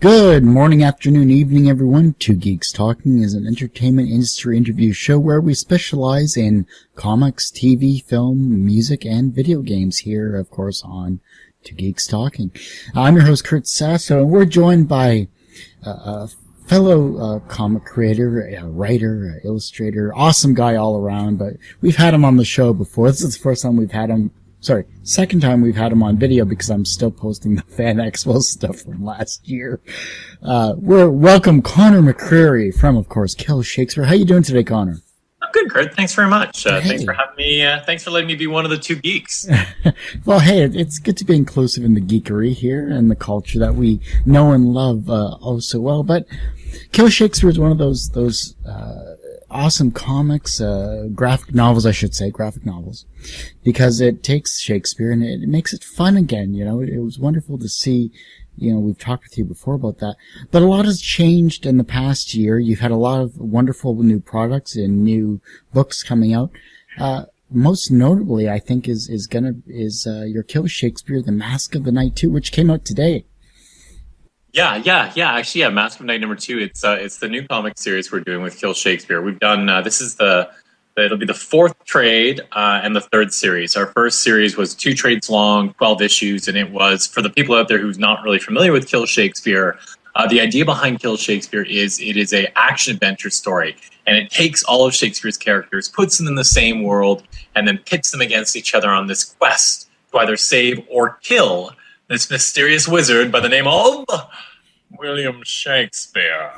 Good morning, afternoon, evening, everyone. Two Geeks Talking is an entertainment industry interview show where we specialize in comics, TV, film, music, and video games here, of course, on Two Geeks Talking. I'm your host, Kurt Sasso, and we're joined by a fellow comic creator, a writer, illustrator, awesome guy all around, but we've had him on the show before. This is the first time we've had him. Second time we've had him on video because I'm still posting the Fan Expo stuff from last year. We're welcome Conor McCreery from, of course, Kill Shakespeare. How you doing today, Conor? I'm good, Kurt. Thanks very much. Hey. Thanks for having me. Thanks for letting me be one of the two geeks. Well, hey, it's good to be inclusive in the geekery here and the culture that we know and love oh so well. But Kill Shakespeare is one of those awesome comics, graphic novels, because it takes Shakespeare and it makes it fun again. You know, it was wonderful to see. You know, we've talked with you before about that, but a lot has changed in the past year. You've had a lot of wonderful new products and new books coming out. Most notably, I think, is your Kill Shakespeare, The Mask of the Night 2, which came out today. Yeah. Actually, Mask of Night #2. It's the new comic series we're doing with Kill Shakespeare. We've done it'll be the fourth trade and the third series. Our first series was 2 trades long, 12 issues, and it was, for the people out there who's not really familiar with Kill Shakespeare, the idea behind Kill Shakespeare is it is a action adventure story, and it takes all of Shakespeare's characters, puts them in the same world, and then pits them against each other on this quest to either save or kill this mysterious wizard by the name of William Shakespeare.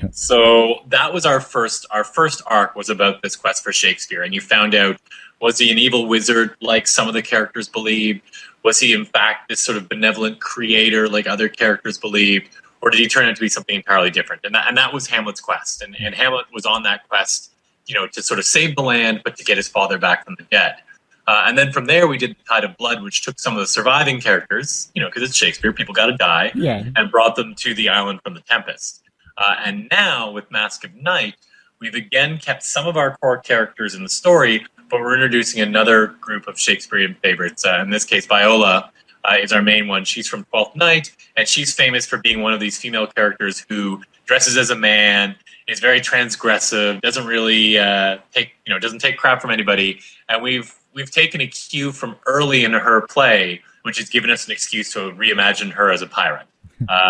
So that was our first arc, was about this quest for Shakespeare. And you found out, was he an evil wizard like some of the characters believed? Was he in fact this sort of benevolent creator like other characters believed? Or did he turn out to be something entirely different? And that was Hamlet's quest. And Hamlet was on that quest, to sort of save the land, but to get his father back from the dead. And then from there, we did The Tide of Blood, which took some of the surviving characters, because it's Shakespeare, people got to die, and brought them to the island from the Tempest. And now, with Mask of Night, we've again kept some of our core characters in the story, but we're introducing another group of Shakespearean favorites. In this case, Viola is our main one. She's from Twelfth Night, and she's famous for being one of these female characters who dresses as a man, is very transgressive, doesn't really doesn't take crap from anybody, and we've taken a cue from early in her play, which has given us an excuse to reimagine her as a pirate.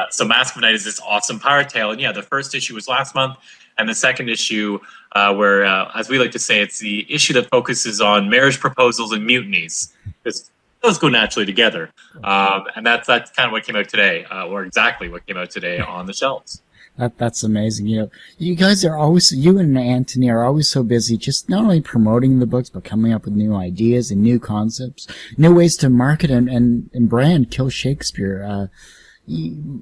So Mask of Night is this awesome pirate tale. And the first issue was last month, and the second issue, where, as we like to say, it's the issue that focuses on marriage proposals and mutinies. Those go naturally together. And that's kind of what came out today, or exactly what came out today on the shelves. That's amazing. You guys are always, you and Anthony are always so busy just not only promoting the books, but coming up with new ideas and new concepts, new ways to market and brand Kill Shakespeare.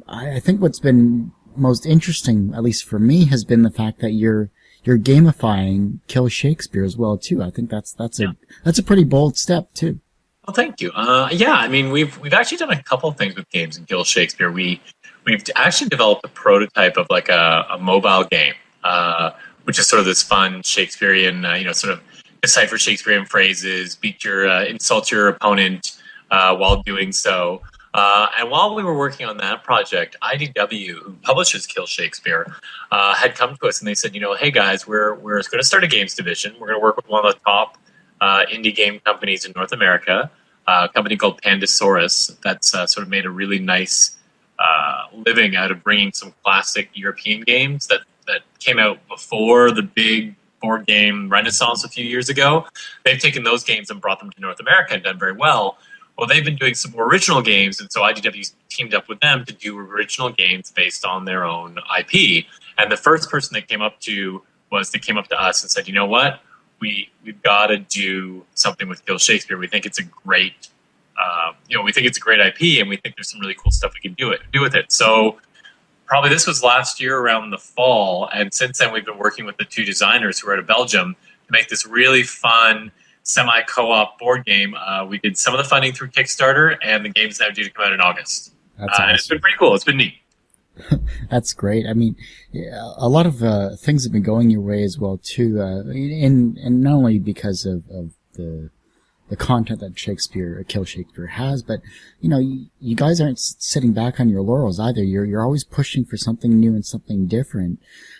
I think what's been most interesting, at least for me, has been the fact that you're gamifying Kill Shakespeare as well too. I think that's a pretty bold step too. Well, thank you. We've actually done a couple of things with games in Kill Shakespeare. We've actually developed a prototype of like a mobile game, which is sort of this fun Shakespearean, sort of decipher Shakespearean phrases, insult your opponent while doing so. And while we were working on that project, IDW, who publishes Kill Shakespeare, had come to us and they said, hey guys, we're going to start a games division. We're going to work with one of the top indie game companies in North America, a company called Pandasaurus that's sort of made a really nice living out of bringing some classic European games that came out before the big board game renaissance a few years ago. They've taken those games and brought them to North America and done very well. Well, they've been doing some more original games, and so IDW's teamed up with them to do original games based on their own IP. And the first person they came up to us and said, you know what? We've got to do something with Kill Shakespeare. We think it's a great IP, and we think there's some really cool stuff we can do with it. So probably this was last year around the fall, and since then we've been working with the 2 designers who are out of Belgium to make this really fun semi-co-op board game. We did some of the funding through Kickstarter, and the game's now due to come out in August. That's awesome. And it's been pretty cool. It's been neat. That's great. I mean, a lot of things have been going your way as well too, and not only because of the the content that Kill Shakespeare has, but you guys aren't sitting back on your laurels either. You're always pushing for something new and something different.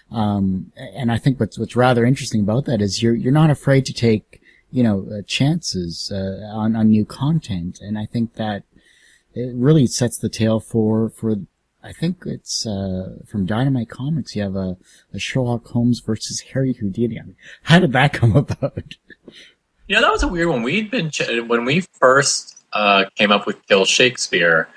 And I think what's rather interesting about that is you're not afraid to take chances on new content, and I think that it really sets the tale for I think it's from Dynamite Comics. You have a Sherlock Holmes versus Harry Houdini. I mean, how did that come about? Yeah, that was a weird one. When we first came up with Kill Shakespeare,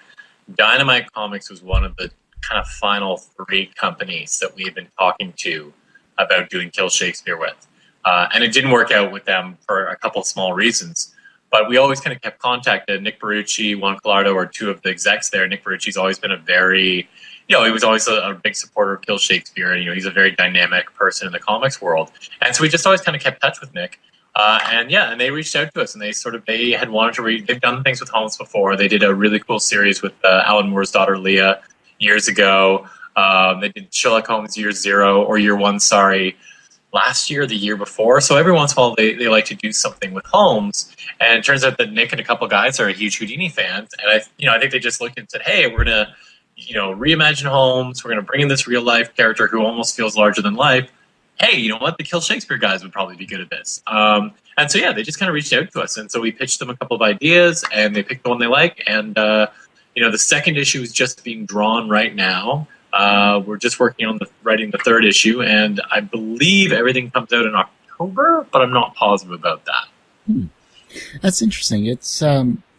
Dynamite Comics was one of the kind of final 3 companies that we had been talking to about doing Kill Shakespeare with. And it didn't work out with them for a couple of small reasons. But we always kind of kept contact. Nick Barucci, Juan Collardo are 2 of the execs there. Nick Barucci's always been a very, he was always a big supporter of Kill Shakespeare. And, he's a very dynamic person in the comics world. And so we just always kind of kept touch with Nick. And they reached out to us, and they had wanted to read. They've done things with Holmes before. They did a really cool series with Alan Moore's daughter Leah years ago. They did Sherlock Holmes Year 0 or Year 1, last year, the year before. So every once in a while, they like to do something with Holmes. And it turns out that Nick and a couple guys are huge Houdini fans. And I think they just looked and said, "Hey, we're gonna, reimagine Holmes. We're gonna bring in this real life character who almost feels larger than life. Hey, you know what? The Kill Shakespeare guys would probably be good at this." And so they just kind of reached out to us, and so we pitched them a couple of ideas, and they picked the one they like. And the second issue is just being drawn right now. We're just working on writing the 3rd issue, and I believe everything comes out in October, but I'm not positive about that. That's interesting. It's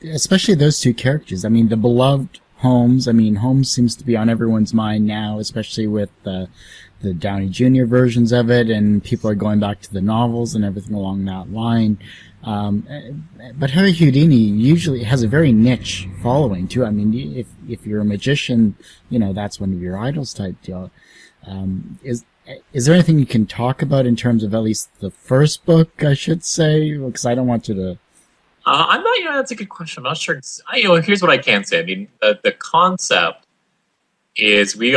especially those 2 characters. I mean, the beloved Holmes. I mean, Holmes seems to be on everyone's mind now, especially with the Downey Jr. versions of it, and people are going back to the novels and everything along that line. But Harry Houdini usually has a very niche following too. I mean, if you're a magician, that's one of your idols type deal. Is there anything you can talk about in terms of at least the first book, I should say? Because I don't want you to. I'm not. That's a good question. I'm not sure. Here's what I can say. I mean, the concept is we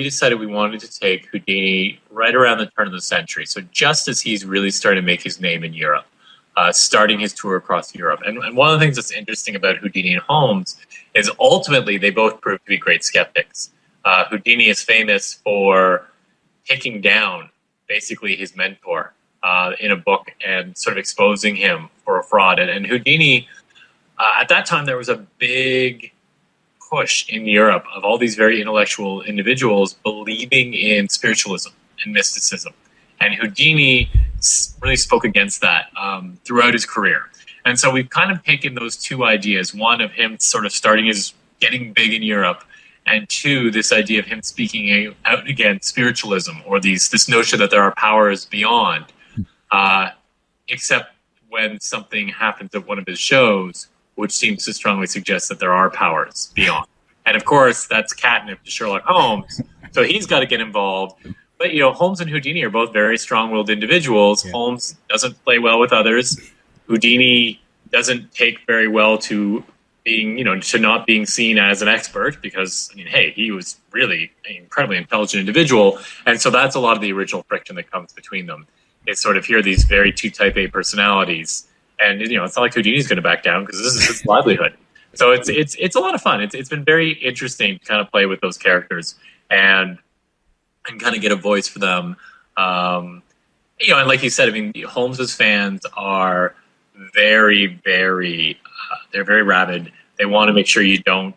decided we wanted to take Houdini right around the turn of the century. So just as he's really starting to make his name in Europe. Starting his tour across Europe. And one of the things that's interesting about Houdini and Holmes is ultimately they both proved to be great skeptics. Houdini is famous for taking down basically his mentor in a book and sort of exposing him for a fraud. And Houdini, at that time, there was a big push in Europe of all these very intellectual individuals believing in spiritualism and mysticism. And Houdini really spoke against that throughout his career. And so we've kind of taken those 2 ideas, one of him sort of getting big in Europe, and 2, this idea of him speaking out against spiritualism or this notion that there are powers beyond, except when something happens at one of his shows, which seems to strongly suggest that there are powers beyond. And of course, that's catnip to Sherlock Holmes, so he's got to get involved. But, Holmes and Houdini are both very strong-willed individuals. Yeah. Holmes doesn't play well with others. Houdini doesn't take very well to being, to not being seen as an expert because, he was really an incredibly intelligent individual. And so that's a lot of the original friction that comes between them. It's sort of here these very 2 type A personalities. And, it's not like Houdini's going to back down because this is his livelihood. So it's a lot of fun. It's been very interesting to kind of play with those characters and kind of get a voice for them. And like you said, Holmes's fans are very, very, they're very rabid. They want to make sure you don't,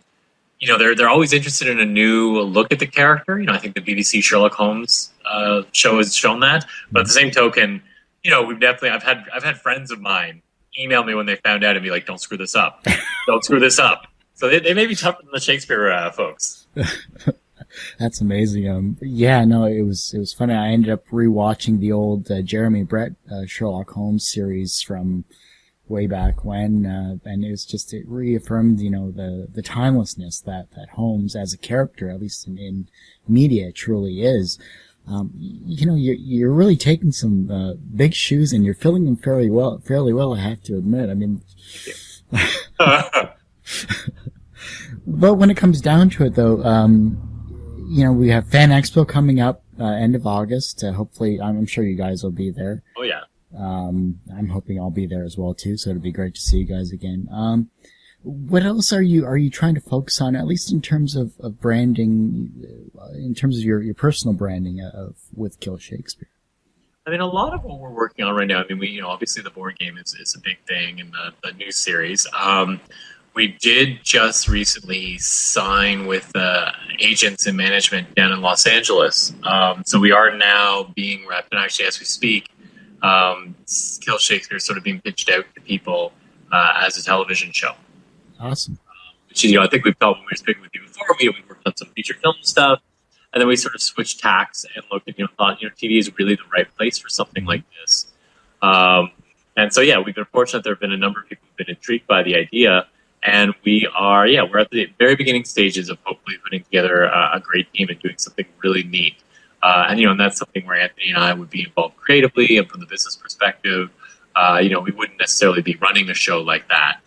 they're always interested in a new look at the character. I think the BBC Sherlock Holmes show has shown that. But at the same token, I've had friends of mine email me when they found out and be like, "Don't screw this up. Don't screw this up." So they may be tougher than the Shakespeare folks. That's amazing. It was funny. I ended up rewatching the old Jeremy Brett Sherlock Holmes series from way back when, and it reaffirmed, the timelessness that Holmes as a character, at least in media, truly is. You're really taking some big shoes and you're filling them fairly well, I have to admit. But when it comes down to it, though, we have Fan Expo coming up end of August. Hopefully, I'm sure you guys will be there. Oh, yeah. I'm hoping I'll be there as well too, so it'll be great to see you guys again. What else are you trying to focus on, at least in terms of branding, in terms of your personal branding with Kill Shakespeare? I mean, a lot of what we're working on right now, I mean, obviously the board game is a big thing in the new series. We did just recently sign with agents and management down in Los Angeles. So we are now being repped, and actually as we speak, Kill Shakespeare is sort of being pitched out to people as a television show. Awesome. Which, I think we've thought when we were speaking with you before, we worked on some feature film stuff, and then we sort of switched tacks and looked and thought, TV is really the right place for something like this. And so, yeah, we've been fortunate. There have been a number of people who've been intrigued by the idea, and we're at the very beginning stages of hopefully putting together a great team and doing something really neat. And that's something where Anthony and I would be involved creatively and from the business perspective. We wouldn't necessarily be running the show like that,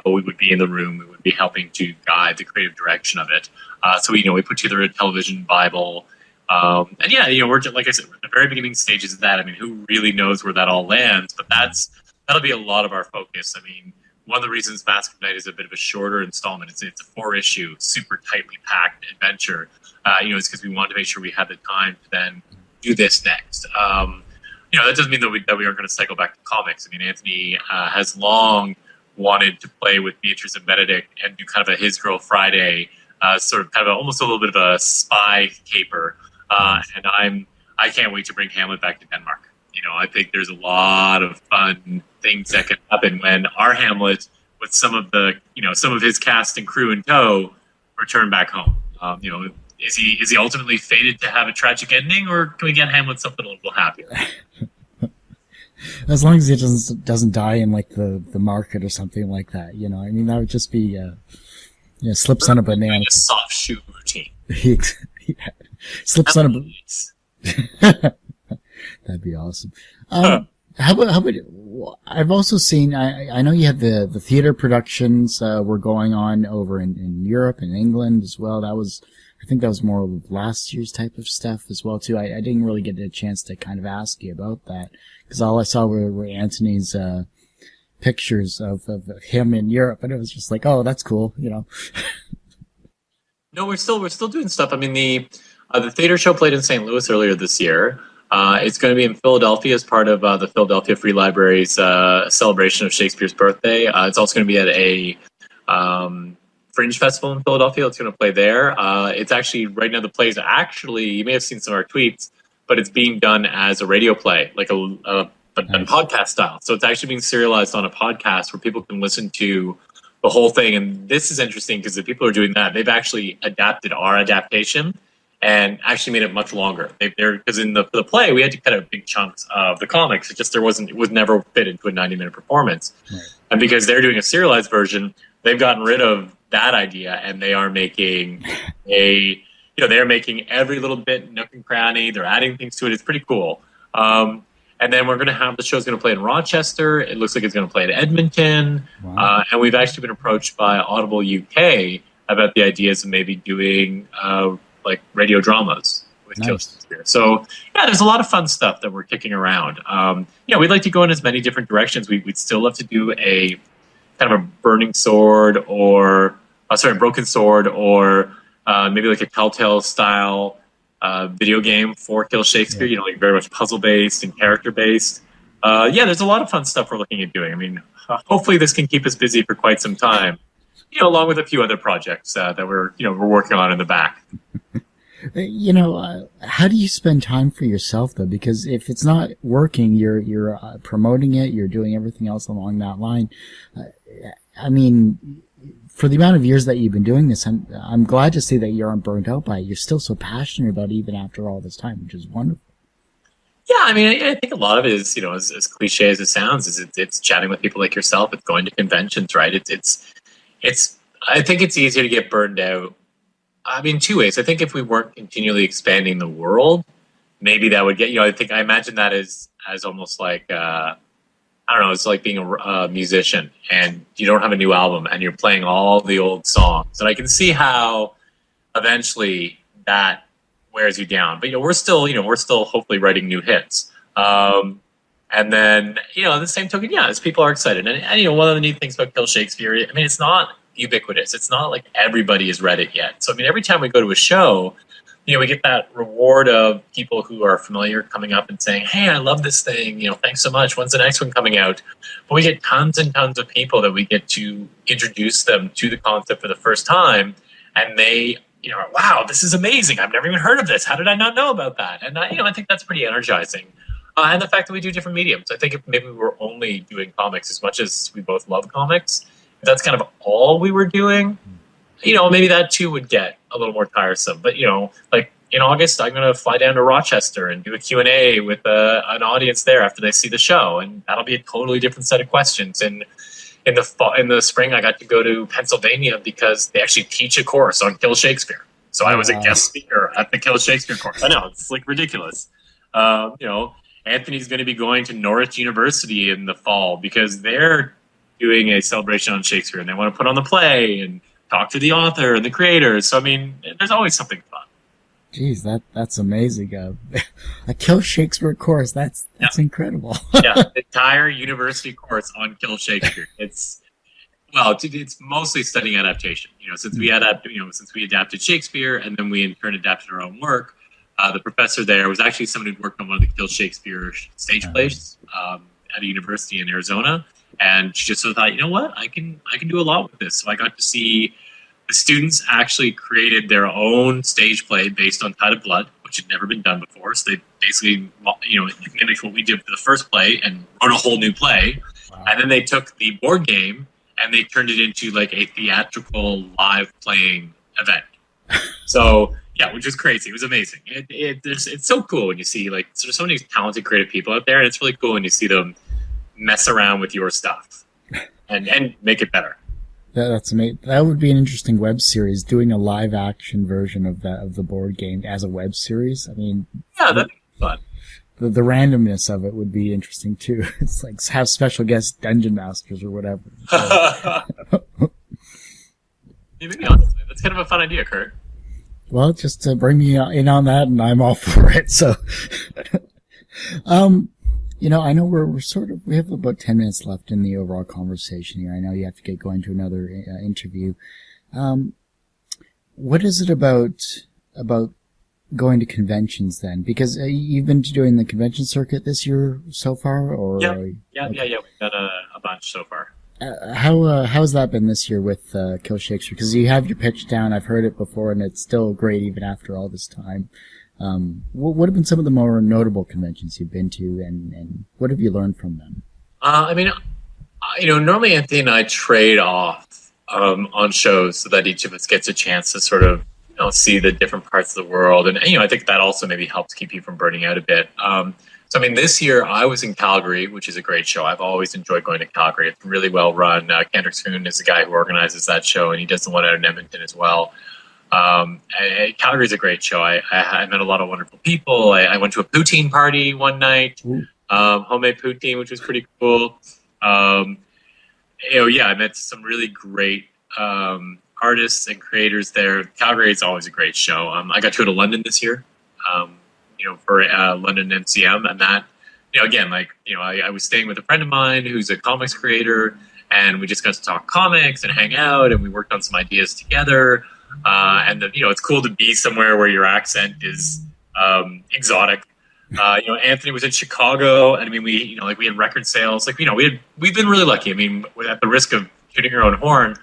but we would be in the room. We would be helping to guide the creative direction of it. So we put together a television Bible, and we're just, like I said, we're at the very beginning stages of that. I mean, who really knows where that all lands? But that'll be a lot of our focus. I mean, one of the reasons Mask of Night is a bit of a shorter installment, it's a 4-issue, super tightly packed adventure. Is because we wanted to make sure we had the time to then do this next. That doesn't mean that we aren't going to cycle back to comics. I mean, Anthony has long wanted to play with Beatrice and Benedict and do kind of a His Girl Friday, sort of kind of almost a little bit of a spy caper. And I can't wait to bring Hamlet back to Denmark. I think there's a lot of fun things that can happen when our Hamlet, with some of his cast and crew in tow, return back home. Is he ultimately fated to have a tragic ending, or can we get Hamlet something a little happier? As long as he doesn't die in like the market or something like that, I mean, that would just be slips on a banana. A soft shoe routine. Slips on a banana. That'd be awesome. How about? I've also seen. I know you have the theater productions were going on over in Europe and England as well. I think that was more of last year's type of stuff as well too. I didn't really get a chance to kind of ask you about that because all I saw were Anthony's pictures of him in Europe, and it was just like, oh, that's cool, No, we're still doing stuff. I mean, the theater show played in St. Louis earlier this year. It's going to be in Philadelphia as part of the Philadelphia Free Library's celebration of Shakespeare's birthday. It's also going to be at a Fringe Festival in Philadelphia. It's going to play there. It's actually, right now, the play is actually, you may have seen some of our tweets, but it's being done as a radio play, like but done podcast style. So it's actually being serialized on a podcast where people can listen to the whole thing. And this is interesting because the people who are doing that, they've actually adapted our adaptation and actually made it much longer. Because for the play, we had to cut out big chunks of the comics. It would never fit into a 90-minute performance. Right. And because they're doing a serialized version, they've gotten rid of that idea, and they are making they're making every little bit nook and cranny. They're adding things to it. It's pretty cool. And then the show's going to play in Rochester. It looks like it's going to play in Edmonton. Wow. And we've actually been approached by Audible UK about the ideas of maybe doing like radio dramas with Kill Shakespeare. So there's a lot of fun stuff that we're kicking around. We'd like to go in as many different directions. We'd still love to do a kind of a broken sword, or maybe like a Telltale style video game for Kill Shakespeare. Yeah. Like very much puzzle based and character based. There's a lot of fun stuff we're looking at doing. I mean, hopefully this can keep us busy for quite some time. Along with a few other projects that we're working on in the back. How do you spend time for yourself though? Because if it's not working, you're promoting it, you're doing everything else along that line. I mean, for the amount of years that you've been doing this, I'm glad to see that you aren't burnt out by it. You're still so passionate about it even after all this time, which is wonderful. Yeah, I mean, I think a lot of it is, as cliche as it sounds, is it's chatting with people like yourself. It's going to conventions, right? I think it's easier to get burned out. I mean, two ways. I think if we weren't continually expanding the world, maybe that would get, I imagine that as almost like, I don't know, it's like being a musician and you don't have a new album and you're playing all the old songs. And I can see how eventually that wears you down. But, we're still hopefully writing new hits. And And then, the same token, as people are excited. And one of the neat things about Kill Shakespeare, I mean, it's not ubiquitous. It's not like everybody has read it yet. So, I mean, every time we go to a show, we get that reward of people who are familiar coming up and saying, hey, I love this thing. Thanks so much. When's the next one coming out? But we get tons and tons of people that we get to introduce them to the concept for the first time. And they, wow, this is amazing. I've never even heard of this. How did I not know about that? And, I think that's pretty energizing. And the fact that we do different mediums. I think if maybe we were only doing comics as much as we both love comics, if that's kind of all we were doing, maybe that too would get a little more tiresome. But, like in August, I'm going to fly down to Rochester and do a Q&A with an audience there after they see the show. And that'll be a totally different set of questions. And in the spring, I got to go to Pennsylvania because they actually teach a course on Kill Shakespeare. So I was a guest speaker at the Kill Shakespeare course. I know, it's like ridiculous. Anthony's going to be going to Norwich University in the fall because they're doing a celebration on Shakespeare and they want to put on the play and talk to the author and the creators. So, I mean, there's always something fun. Geez, that's amazing. A Kill Shakespeare course, that's incredible. Yeah, the entire university course on Kill Shakespeare. It's mostly studying adaptation. Since we adapted Shakespeare and then we in turn adapted our own work, the professor there was actually someone who'd worked on one of the Kill Shakespeare stage plays at a university in Arizona. And she just sort of thought, you know what, I can do a lot with this. So I got to see the students actually created their own stage play based on Tide of Blood, which had never been done before. So they basically, mimicked what we did for the first play and wrote a whole new play. Wow. And then they took the board game and they turned it into like a theatrical live playing event. So, yeah, which was crazy. It was amazing. It's so cool when you see like sort of so many talented, creative people out there, and it's really cool when you see them mess around with your stuff and make it better. That's amazing. That would be an interesting web series, doing a live action version of the board game as a web series. I mean, yeah, that'd be fun. The randomness of it would be interesting too. It's like have special guest dungeon masters or whatever. Maybe honestly, that's kind of a fun idea, Kurt. Well, just to bring me in on that, and I'm all for it. So, I know we have about 10 minutes left in the overall conversation here. I know you have to get going to another interview. What is it about going to conventions then? Because you've been doing the convention circuit this year so far, or yeah. We've done a bunch so far. How's that been this year with Kill Shakespeare? Because you have your pitch down. I've heard it before, and it's still great even after all this time. What have been some of the more notable conventions you've been to, and what have you learned from them? Normally Anthony and I trade off on shows so that each of us gets a chance to sort of see the different parts of the world, and I think that also maybe helps keep you from burning out a bit. So, this year I was in Calgary, which is a great show. I've always enjoyed going to Calgary. It's really well run. Kendrick Spoon is the guy who organizes that show, and he does the one out in Edmonton as well. Calgary's a great show. I met a lot of wonderful people. I went to a poutine party one night, homemade poutine, which was pretty cool. I met some really great artists and creators there. Calgary is always a great show. I got to go to London this year. For London MCM, and that, I was staying with a friend of mine who's a comics creator, and we just got to talk comics and hang out, and we worked on some ideas together. It's cool to be somewhere where your accent is exotic. Anthony was in Chicago, and we had record sales. We've been really lucky. At the risk of shooting your own horn,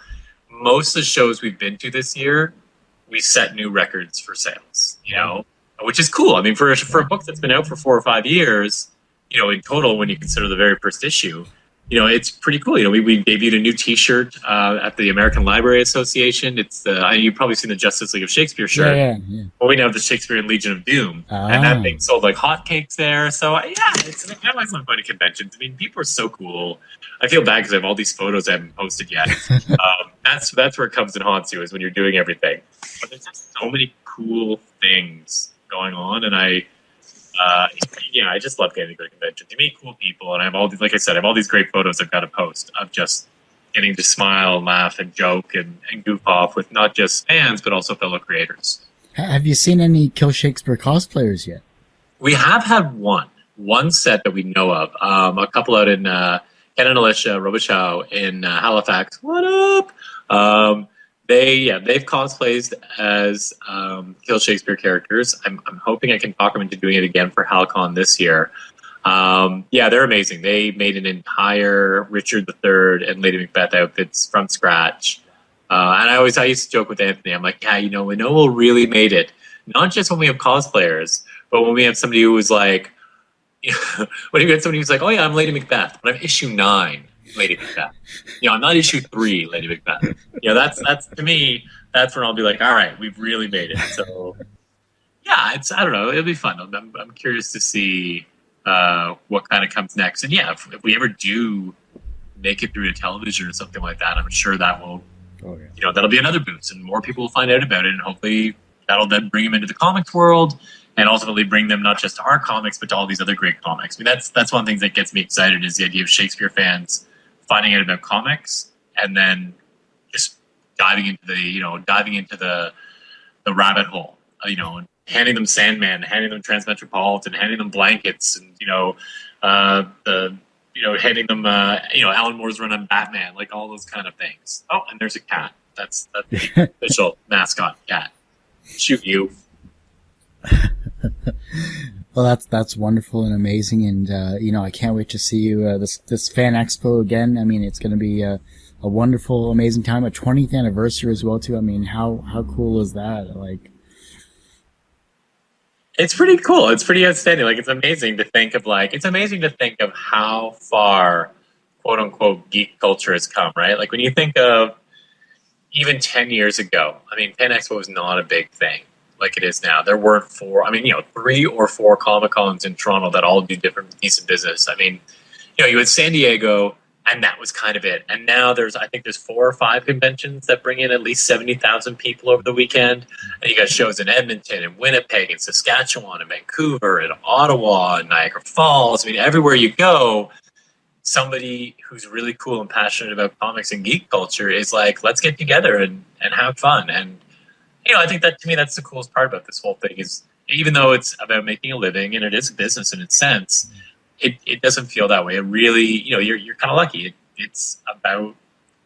most of the shows we've been to this year, we set new records for sales. Which is cool. For a book that's been out for 4 or 5 years, in total, when you consider the very first issue, it's pretty cool. We debuted a new T-shirt at the American Library Association. It's you've probably seen the Justice League of Shakespeare shirt. Yeah. Well, we now have the Shakespeare and Legion of Doom, and that thing sold like hotcakes there. So I always love going to conventions. People are so cool. I feel bad because I have all these photos I haven't posted yet. That's where it comes and haunts you, is when you're doing everything. But there's just so many cool things going on, and I just love getting to go to conventions. You meet cool people, and I have all these, like I said, I have all these great photos I've got to post of just getting to smile and laugh and joke and goof off with not just fans, but also fellow creators. Have you seen any Kill Shakespeare cosplayers yet? We have had one. one set that we know of. A couple out in Ken and Alicia Robichaux in Halifax. What up? They've cosplayed as Kill Shakespeare characters. I'm hoping I can talk them into doing it again for HalCon this year. They're amazing. They made an entire Richard III and Lady Macbeth outfits from scratch. And I used to joke with Anthony. I'm like, we know we'll really made it. Not just when we have cosplayers, but when we have somebody who was like, when you get somebody who's like, oh yeah, I'm Lady Macbeth, but I'm issue 9 Lady Macbeth. I'm not issue 3 Lady Macbeth. That's to me, that's when I'll be like, all right, we've really made it. So I don't know, it'll be fun. I'm curious to see what kind of comes next. And if we ever do make it through to television or something like that, I'm sure that will, that'll be another boost, and more people will find out about it, and hopefully that'll then bring them into the comics world, and ultimately bring them not just to our comics, but to all these other great comics. I mean, that's one of the things that gets me excited, is the idea of Shakespeare fans finding out about comics and then just diving into the rabbit hole. Handing them Sandman, handing them Transmetropolitan, handing them blankets, and handing them Alan Moore's run on Batman, like all those kind of things. Oh, and there's a cat. That's the official mascot cat. Shoot you. Well, that's wonderful and amazing, and I can't wait to see you this fan expo again. I mean, it's going to be a wonderful, amazing time. A 20th anniversary as well too. I mean, how cool is that? Like, it's pretty cool. It's pretty outstanding. Like, it's amazing to think of how far, quote unquote, geek culture has come. Right? Like, when you think of even 10 years ago, I mean, Fan Expo was not a big thing like it is now. There weren't 3 or 4 Comic-Cons in Toronto that all do decent business. I mean, you had San Diego, and that was kind of it. And now I think there's 4 or 5 conventions that bring in at least 70,000 people over the weekend. And you got shows in Edmonton and Winnipeg and Saskatchewan and Vancouver and Ottawa and Niagara Falls. I mean, everywhere you go, somebody who's really cool and passionate about comics and geek culture is like, let's get together and have fun. And I think that, to me, that's the coolest part about this whole thing, is even though it's about making a living and it is a business in its sense, it doesn't feel that way. It really, you're kind of lucky. It's about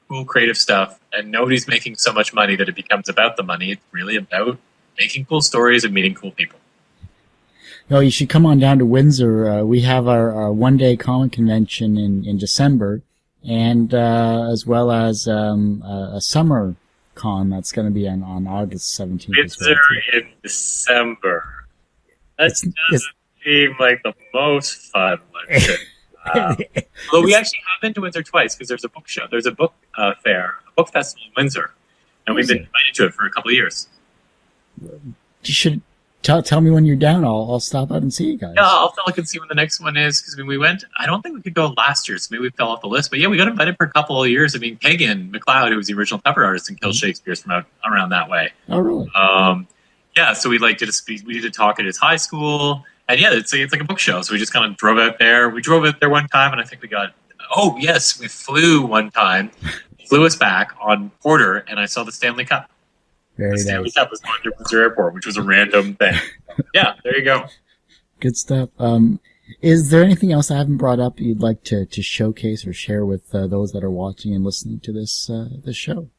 cool, creative stuff, and nobody's making so much money that it becomes about the money. It's really about making cool stories and meeting cool people. You should come on down to Windsor. We have our one-day comic convention in December, and as well as a summer con that's going to be on August 17th. Windsor in December. That doesn't seem like the most fun one. Although we actually have been to Windsor twice, because there's a book show. There's a book fair, a book festival in Windsor, and we've been invited to it for a couple of years. You should tell me when you're down. I'll stop out and see you guys. Yeah, I'll look and see when the next one is, because we went. I don't think we could go last year, so maybe we fell off the list. But we got invited for a couple of years. I mean, Kagan McLeod, who was the original cover artist in Kill Shakespeare, from around that way. Oh, really? So we did a talk at his high school, and it's like a book show. So we just kind of drove out there. We drove out there one time, and I think we got. Oh yes, we flew one time. Flew us back on Porter, and I saw the Stanley Cup. Very the Stanley nice. Cup was going to Windsor Airport, which was a random thing. Yeah, there you go. Good stuff. Is there anything else I haven't brought up you'd like to showcase or share with those that are watching and listening to this show?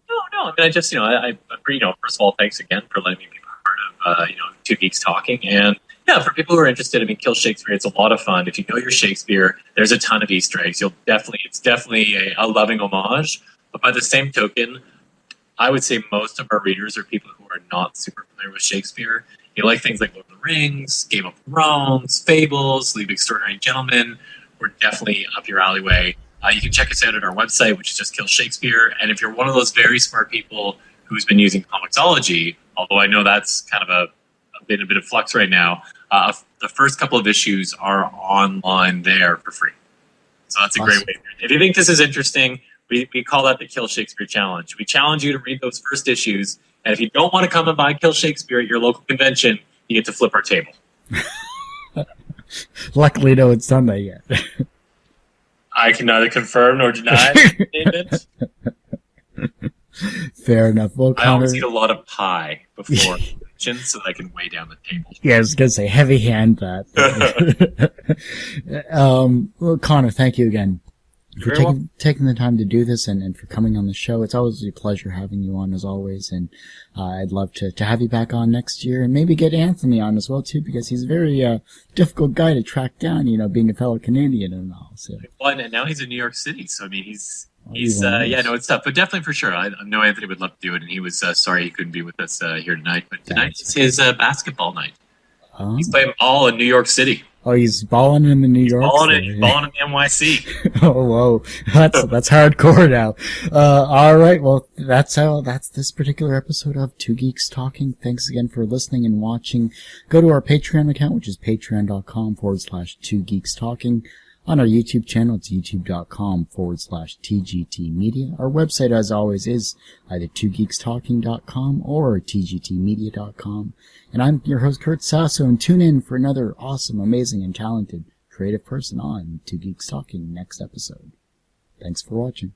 No. I mean, I just, first of all, thanks again for letting me be part of, Two Geeks Talking. And for people who are interested, I mean, Kill Shakespeare, it's a lot of fun. If you know your Shakespeare, there's a ton of Easter eggs. It's definitely a loving homage. But by the same token, I would say most of our readers are people who are not super familiar with Shakespeare. You like things like Lord of the Rings, Game of Thrones, Fables, League of Extraordinary Gentlemen. We're definitely up your alleyway. You can check us out at our website, which is just Kill Shakespeare. And if you're one of those very smart people who's been using Comixology, although I know that's kind of a bit of flux right now, the first couple of issues are online there for free. So that's a great way. If you think this is interesting, we call that the Kill Shakespeare Challenge. We challenge you to read those first issues, and if you don't want to come and buy Kill Shakespeare at your local convention, you get to flip our table. Luckily, no one's done that yet. I can neither confirm nor deny the statement. Fair enough. Well, Connor, I always eat a lot of pie before. so that I can weigh down the table. Yeah, I was going to say heavy hand that. Well, Connor, thank you again for taking the time to do this and for coming on the show. It's always a pleasure having you on, as always, and I'd love to have you back on next year and maybe get Anthony on as well, too, because he's a very difficult guy to track down, being a fellow Canadian and all. So. Well, and now he's in New York City, so I mean, it's tough, but definitely for sure. I know Anthony would love to do it, and he was sorry he couldn't be with us here tonight, but tonight is his basketball night. Oh. He's playing ball in New York City. Oh, he's balling in the New York. Balling in the NYC. Oh, whoa, that's hardcore now. All right, well, that's this particular episode of Two Geeks Talking. Thanks again for listening and watching. Go to our Patreon account, which is patreon.com/Two Geeks Talking. On our YouTube channel, it's youtube.com/TGT Media. Our website, as always, is either twogeekstalking.com or tgtmedia.com. And I'm your host, Kurt Sasso, and tune in for another awesome, amazing, and talented creative person on Two Geeks Talking next episode. Thanks for watching.